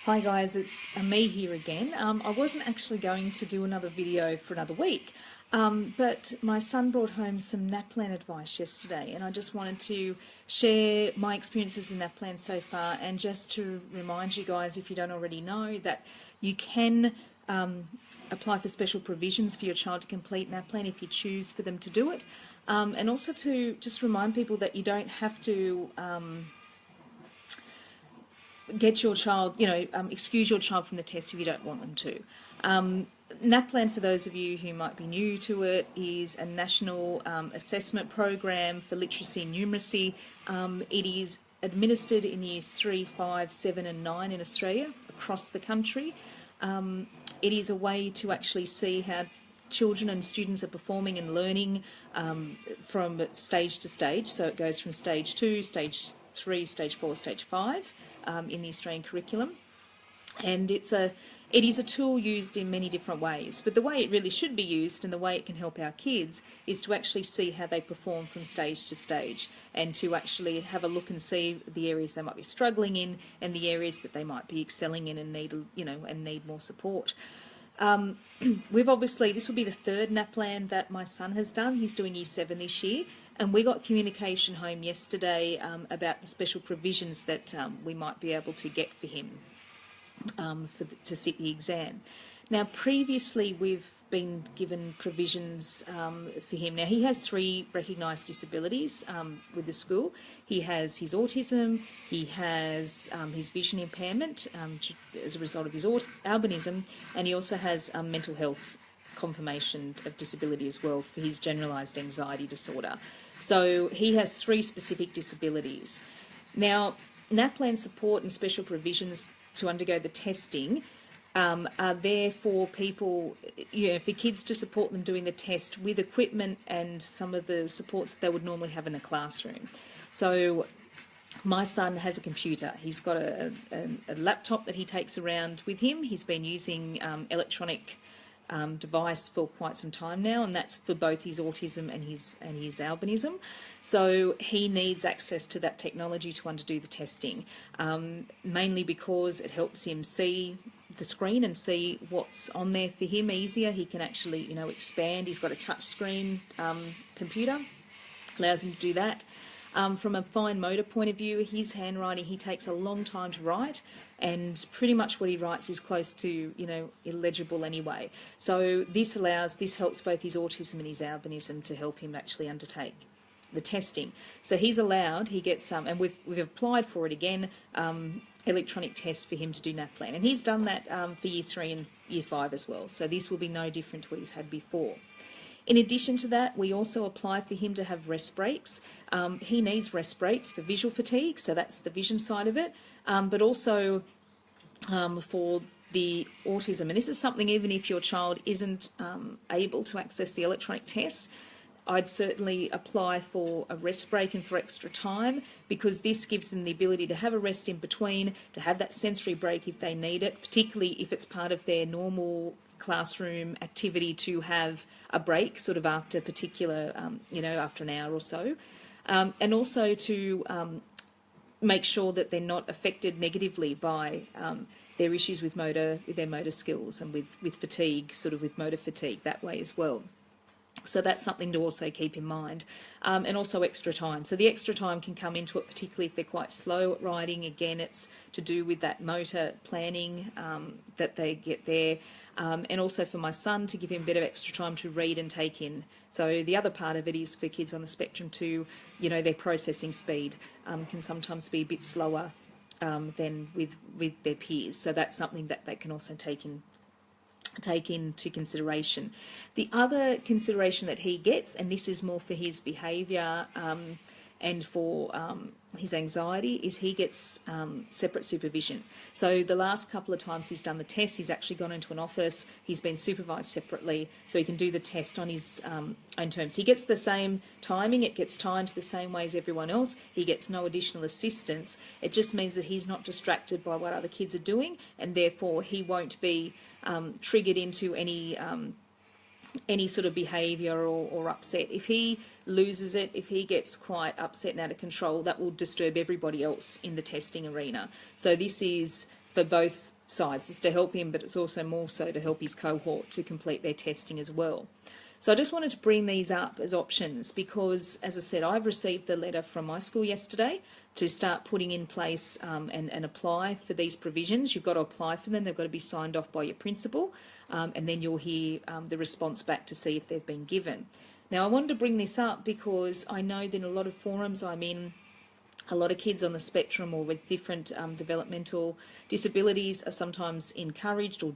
Hi guys, it's me here again. I wasn't actually going to do another video for another week, but my son brought home some Naplan advice yesterday, and I just wanted to share my experiences in Naplan so far, and just to remind you guys, if you don't already know, that you can apply for special provisions for your child to complete Naplan if you choose for them to do it, and also to just remind people that you don't have to get your child, excuse your child from the test if you don't want them to. NAPLAN, for those of you who might be new to it, is a national assessment program for literacy and numeracy. It is administered in years 3, 5, 7 and 9 in Australia, across the country. It is a way to actually see how children and students are performing and learning from stage to stage. So it goes from stage 2, stage 3, stage 4, stage 5 in the Australian curriculum. And it is a tool used in many different ways, but the way it really should be used and the way it can help our kids is to actually see how they perform from stage to stage, and to actually have a look and see the areas they might be struggling in and the areas that they might be excelling in and need more support. We've obviously, this will be the third NAPLAN that my son has done. He's doing year 7 this year, and we got communication home yesterday about the special provisions that we might be able to get for him to sit the exam. Now, previously we've been given provisions for him. Now, he has 3 recognised disabilities with the school. He has his autism, he has his vision impairment as a result of his albinism, and he also has mental health confirmation of disability as well for his generalised anxiety disorder. So he has 3 specific disabilities. Now, NAPLAN support and special provisions to undergo the testing are there for people, for kids, to support them doing the test with equipment and some of the supports they would normally have in the classroom. So my son has a computer. He's got a laptop that he takes around with him. He's been using electronic device for quite some time now, and that's for both his autism and his albinism. So he needs access to that technology to underdo the testing, mainly because it helps him see the screen and see what's on there for him easier. He can actually, expand. He's got a touch screen computer, allows him to do that. From a fine motor point of view, his handwriting, he takes a long time to write, and pretty much what he writes is close to, illegible anyway. So this helps both his autism and his albinism to help him actually undertake the testing. So he gets and we've applied for it again, electronic tests for him to do NAPLAN, and he's done that for year 3 and year 5 as well. So this will be no different to what he's had before. In addition to that, we also apply for him to have rest breaks. He needs rest breaks for visual fatigue, so that's the vision side of it, but also for the autism. And this is something, even if your child isn't able to access the electronic test, I'd certainly apply for a rest break and for extra time, because this gives them the ability to have a rest in between, to have that sensory break if they need it, particularly if it's part of their normal classroom activity to have a break sort of after a particular, after an hour or so. And also to make sure that they're not affected negatively by their issues with their motor skills, and with fatigue, sort of with motor fatigue that way as well. So that's something to also keep in mind, and also extra time. So the extra time can come into it, particularly if they're quite slow at riding. Again, it's to do with that motor planning that they get there, and also for my son to give him a bit of extra time to read and take in. So the other part of it is for kids on the spectrum too, their processing speed can sometimes be a bit slower than with their peers. So that's something that they can also take into consideration. The other consideration that he gets, and this is more for his behaviour and for his anxiety, is he gets separate supervision. So the last couple of times he's done the test, he's actually gone into an office, he's been supervised separately, so he can do the test on his own terms. He gets the same timing, it gets timed the same way as everyone else, he gets no additional assistance. It just means that he's not distracted by what other kids are doing, and therefore he won't be triggered into any sort of behaviour or upset. If he loses it, if he gets quite upset and out of control, that will disturb everybody else in the testing arena. So this is for both sides. It's to help him, but it's also more so to help his cohort to complete their testing as well. So I just wanted to bring these up as options because, as I said, I've received the letter from my school yesterday to start putting in place and apply for these provisions. You've got to apply for them. They've got to be signed off by your principal, and then you'll hear the response back to see if they've been given. Now, I wanted to bring this up because I know that in a lot of forums I'm in, a lot of kids on the spectrum or with different developmental disabilities are sometimes encouraged or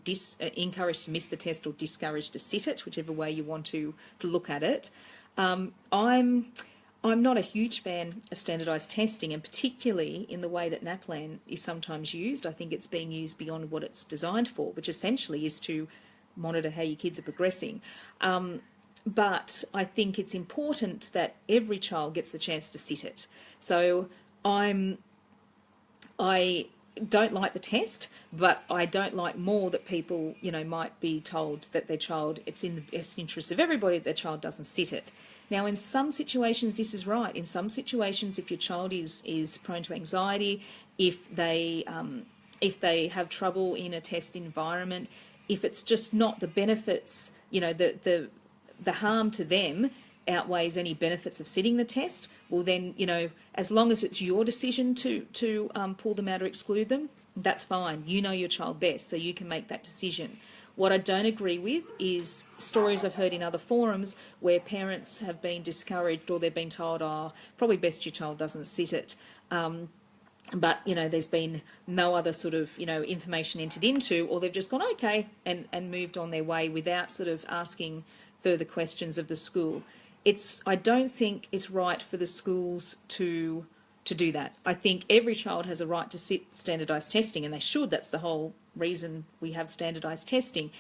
encouraged to miss the test or discouraged to sit it, whichever way you want to look at it. I'm not a huge fan of standardised testing, and particularly in the way that Naplan is sometimes used. I think it's being used beyond what it's designed for, which essentially is to monitor how your kids are progressing. But I think it's important that every child gets the chance to sit it. So I don't like the test, but I don't like more that people, might be told that their child, it's in the best interest of everybody that their child doesn't sit it. Now, in some situations, this is right. In some situations, if your child is prone to anxiety, if they have trouble in a test environment, if it's just not the benefits, the harm to them outweighs any benefits of sitting the test, well then, as long as it's your decision to pull them out or exclude them, that's fine. You know your child best, so you can make that decision. What I don't agree with is stories I've heard in other forums where parents have been discouraged or they've been told, probably best your child doesn't sit it. But, there's been no other sort of, information entered into, or they've just gone, okay, and moved on their way without sort of asking further questions of the school. I don't think it's right for the schools to do that. I think every child has a right to sit standardised testing, and they should. That's the whole reason we have standardised testing.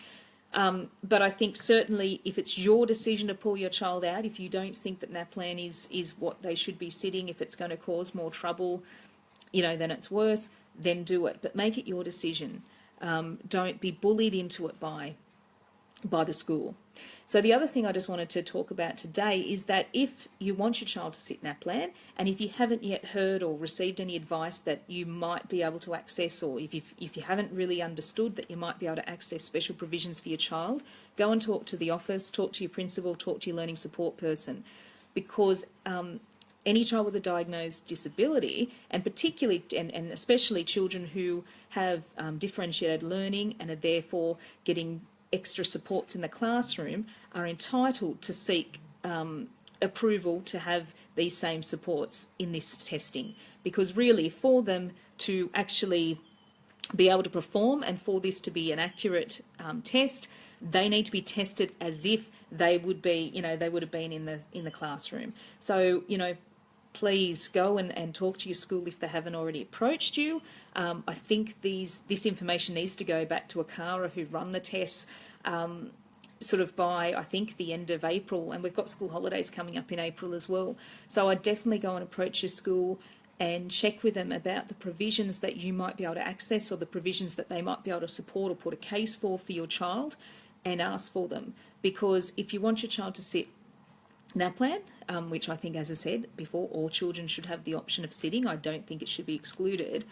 But I think certainly if it's your decision to pull your child out, if you don't think that Naplan is what they should be sitting, if it's going to cause more trouble, than it's worth, then do it. But make it your decision. Don't be bullied into it by the school. So the other thing I just wanted to talk about today is that if you want your child to sit Naplan, and if you haven't yet heard or received any advice that you might be able to access, or if you haven't really understood that you might be able to access special provisions for your child, go and talk to the office, talk to your principal, talk to your learning support person, because any child with a diagnosed disability, and particularly and especially children who have differentiated learning and are therefore getting extra supports in the classroom, are entitled to seek approval to have these same supports in this testing. Because really, for them to actually be able to perform and for this to be an accurate test, they need to be tested as if they would be, they would have been in the classroom. So, please go and talk to your school if they haven't already approached you. I think this information needs to go back to ACARA, who run the tests, sort of by, I think, the end of April, and we've got school holidays coming up in April as well. So I'd definitely go and approach your school and check with them about the provisions that you might be able to access, or the provisions that they might be able to support or put a case for your child, and ask for them. Because if you want your child to sit Naplan, which I think, as I said before, all children should have the option of sitting. I don't think it should be excluded.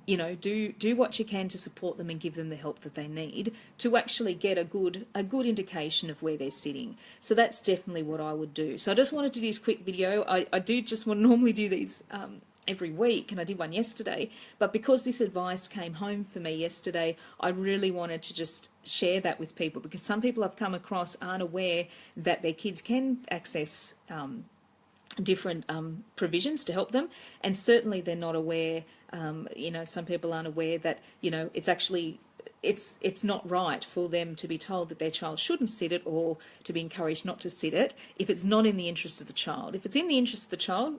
Do what you can to support them and give them the help that they need to actually get a good indication of where they're sitting. So that's definitely what I would do. So I just wanted to do this quick video. I do just want to normally do these every week, and I did one yesterday, but because this advice came home for me yesterday, I really wanted to just share that with people, because some people I've come across aren't aware that their kids can access different provisions to help them, and certainly they're not aware, some people aren't aware that, it's actually it's not right for them to be told that their child shouldn't sit it, or to be encouraged not to sit it if it's not in the interest of the child. If it's in the interest of the child,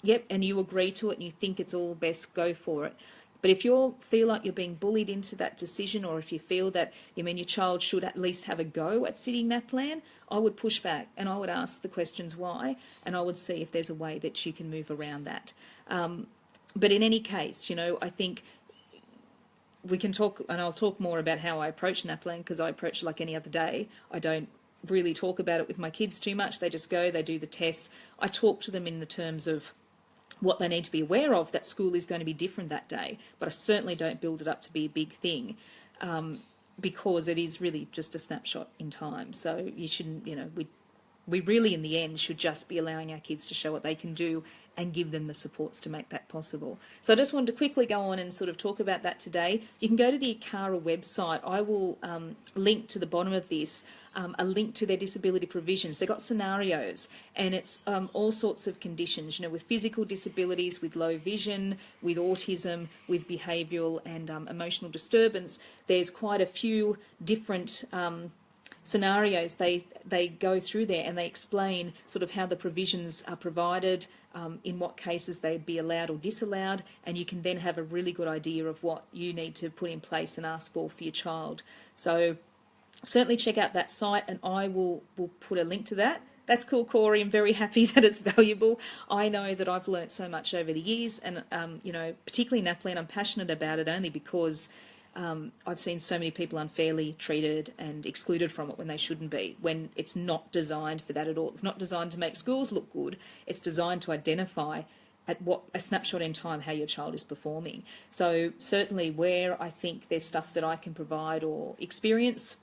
yep, and you agree to it and you think it's all best, go for it. But if you feel like you're being bullied into that decision, or if you feel that your child should at least have a go at sitting Naplan, I would push back and I would ask the questions why, and I would see if there's a way that you can move around that. But in any case, I think we can talk, and I'll talk more about how I approach Naplan, because I approach it like any other day. I don't really talk about it with my kids too much. They just go, they do the test. I talk to them in the terms of what they need to be aware of, that school is going to be different that day. But I certainly don't build it up to be a big thing, because it is really just a snapshot in time. So you shouldn't, we really in the end should just be allowing our kids to show what they can do and give them the supports to make that possible. So I just wanted to quickly go on and sort of talk about that today. You can go to the ICARA website. I will link to the bottom of this a link to their disability provisions. They've got scenarios, and it's all sorts of conditions, with physical disabilities, with low vision, with autism, with behavioural and emotional disturbance. There's quite a few different scenarios they go through there, and they explain sort of how the provisions are provided, in what cases they'd be allowed or disallowed, and you can then have a really good idea of what you need to put in place and ask for your child. So certainly check out that site, and I will put a link to that. That's cool, Corey. I'm very happy that it's valuable. I know that I've learnt so much over the years, and particularly Naplan, I'm passionate about it only because I've seen so many people unfairly treated and excluded from it when they shouldn't be, when it's not designed for that at all. It's not designed to make schools look good. It's designed to identify at what a snapshot in time how your child is performing. So certainly where I think there's stuff that I can provide or experience,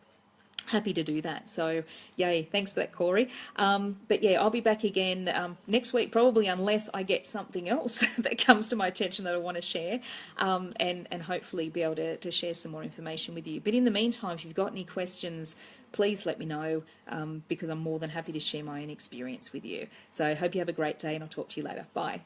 happy to do that. So yay, thanks for that, Corey. But yeah, I'll be back again next week probably, unless I get something else that comes to my attention that I want to share, and hopefully be able to share some more information with you. But in the meantime, if you've got any questions, please let me know, because I'm more than happy to share my own experience with you. So I hope you have a great day, and I'll talk to you later. Bye.